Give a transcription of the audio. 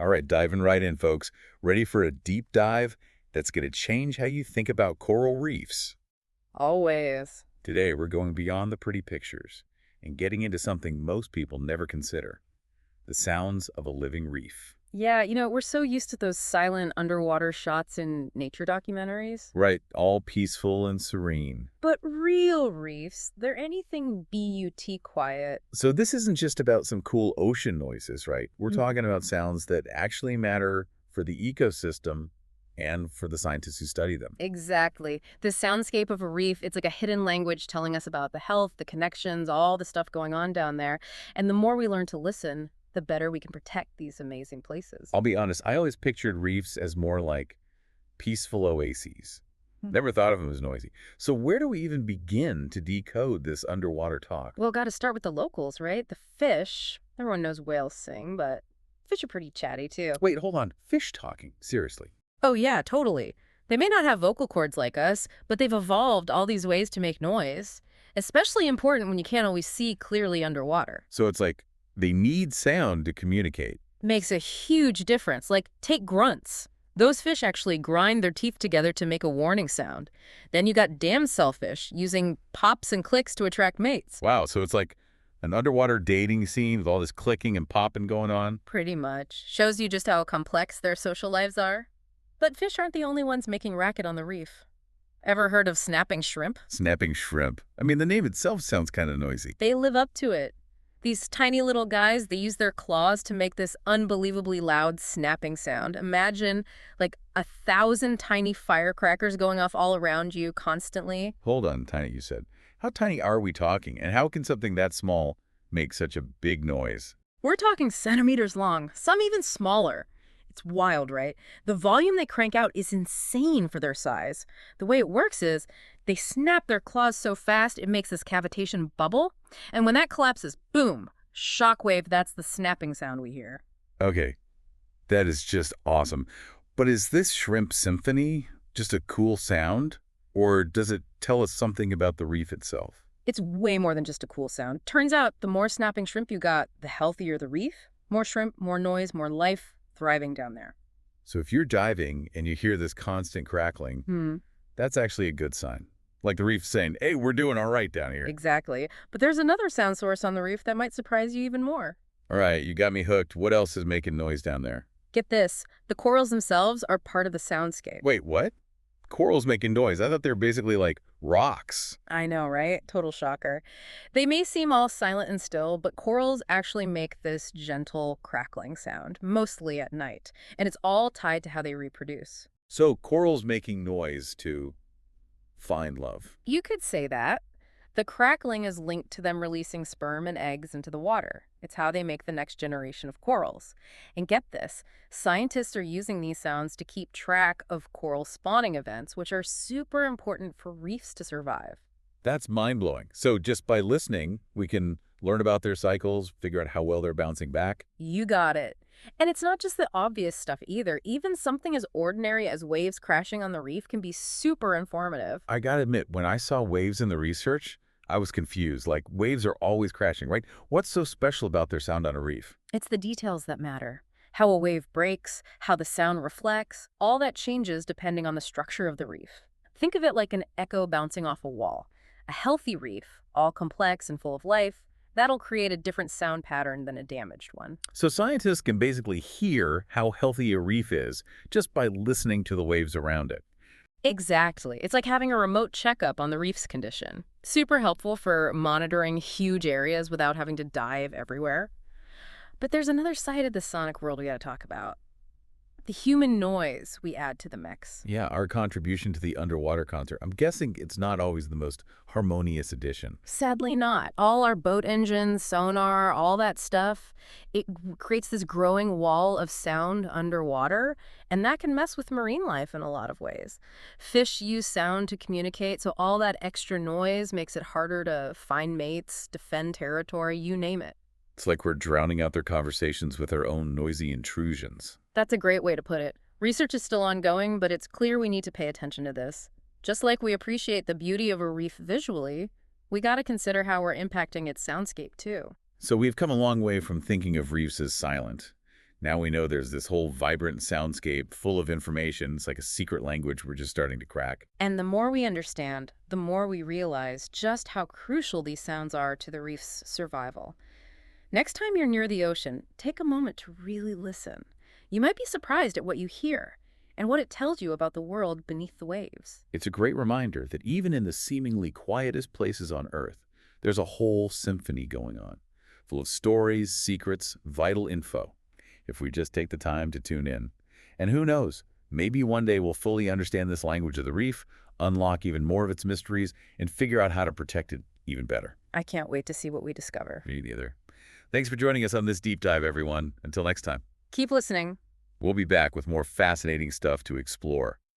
All right, diving right in, folks. Ready for a deep dive that's going to change how you think about coral reefs? Always. Today, we're going beyond the pretty pictures and getting into something most people never consider, the sounds of a living reef. Yeah, we're so used to those silent underwater shots in nature documentaries. Right, all peaceful and serene. But real reefs, they're anything but quiet. So this isn't just about some cool ocean noises, right? We're Mm. talking about sounds that actually matter for the ecosystem and for the scientists who study them. Exactly. The soundscape of a reef, it's like a hidden language telling us about the health, the connections, all the stuff going on down there. And the more we learn to listen, the better we can protect these amazing places. I'll be honest, I always pictured reefs as more like peaceful oases. Hmm. Never thought of them as noisy. So where do we even begin to decode this underwater talk? Well, got to start with the locals, right? The fish. Everyone knows whales sing, but fish are pretty chatty too. Wait, hold on. Fish talking? Seriously? Oh, yeah, totally. They may not have vocal cords like us, but they've evolved all these ways to make noise, especially important when you can't always see clearly underwater. So it's like they need sound to communicate. Makes a huge difference. Like, take grunts. Those fish actually grind their teeth together to make a warning sound. Then you got dam shellfish using pops and clicks to attract mates. Wow, so it's like an underwater dating scene with all this clicking and popping going on? Pretty much. Shows you just how complex their social lives are. But fish aren't the only ones making racket on the reef. Ever heard of snapping shrimp? Snapping shrimp. I mean, the name itself sounds kind of noisy. They live up to it. These tiny little guys, they use their claws to make this unbelievably loud snapping sound. Imagine like 1,000 tiny firecrackers going off all around you constantly. Hold on, tiny, you said. How tiny are we talking, and how can something that small make such a big noise? We're talking centimeters long, some even smaller. It's wild, right? The volume they crank out is insane for their size. The way it works is they snap their claws so fast it makes this cavitation bubble, and when that collapses, boom, shockwave, that's the snapping sound we hear. Okay, that is just awesome. But is this shrimp symphony just a cool sound, or does it tell us something about the reef itself? It's way more than just a cool sound. Turns out the more snapping shrimp you got, the healthier the reef. More shrimp, more noise, more life thriving down there. So if you're diving and you hear this constant crackling, that's actually a good sign. Like the reef saying, hey, we're doing all right down here. Exactly. But there's another sound source on the reef that might surprise you even more. All right, you got me hooked. What else is making noise down there? Get this, the corals themselves are part of the soundscape. Wait, what? Corals making noise. I thought they were basically like rocks. I know, right? Total shocker. They may seem all silent and still, but corals actually make this gentle crackling sound, mostly at night. And it's all tied to how they reproduce. So corals making noise to find love. You could say that. The crackling is linked to them releasing sperm and eggs into the water. It's how they make the next generation of corals. And get this, scientists are using these sounds to keep track of coral spawning events, which are super important for reefs to survive. That's mind-blowing. So just by listening, we can learn about their cycles, figure out how well they're bouncing back. You got it. And it's not just the obvious stuff either. Even something as ordinary as waves crashing on the reef can be super informative. I gotta admit, when I saw waves in the research, I was confused. Like, waves are always crashing, right? What's so special about their sound on a reef? It's the details that matter. How a wave breaks, how the sound reflects, all that changes depending on the structure of the reef. Think of it like an echo bouncing off a wall. A healthy reef, all complex and full of life, that'll create a different sound pattern than a damaged one. So scientists can basically hear how healthy a reef is just by listening to the waves around it. Exactly. It's like having a remote checkup on the reef's condition. Super helpful for monitoring huge areas without having to dive everywhere. But there's another side of the sonic world we gotta talk about. The human noise we add to the mix. Yeah, our contribution to the underwater concert. I'm guessing it's not always the most harmonious addition. Sadly not. All our boat engines, sonar, all that stuff, it creates this growing wall of sound underwater, and that can mess with marine life in a lot of ways. Fish use sound to communicate, so all that extra noise makes it harder to find mates, defend territory, you name it. It's like we're drowning out their conversations with our own noisy intrusions. That's a great way to put it. Research is still ongoing, but it's clear we need to pay attention to this. Just like we appreciate the beauty of a reef visually, we got to consider how we're impacting its soundscape too. So we've come a long way from thinking of reefs as silent. Now we know there's this whole vibrant soundscape full of information. It's like a secret language we're just starting to crack. And the more we understand, the more we realize just how crucial these sounds are to the reef's survival. Next time you're near the ocean, take a moment to really listen. You might be surprised at what you hear and what it tells you about the world beneath the waves. It's a great reminder that even in the seemingly quietest places on Earth, there's a whole symphony going on, full of stories, secrets, vital info, if we just take the time to tune in. And who knows, maybe one day we'll fully understand this language of the reef, unlock even more of its mysteries, and figure out how to protect it even better. I can't wait to see what we discover. Me neither. Thanks for joining us on this deep dive, everyone. Until next time. Keep listening. We'll be back with more fascinating stuff to explore.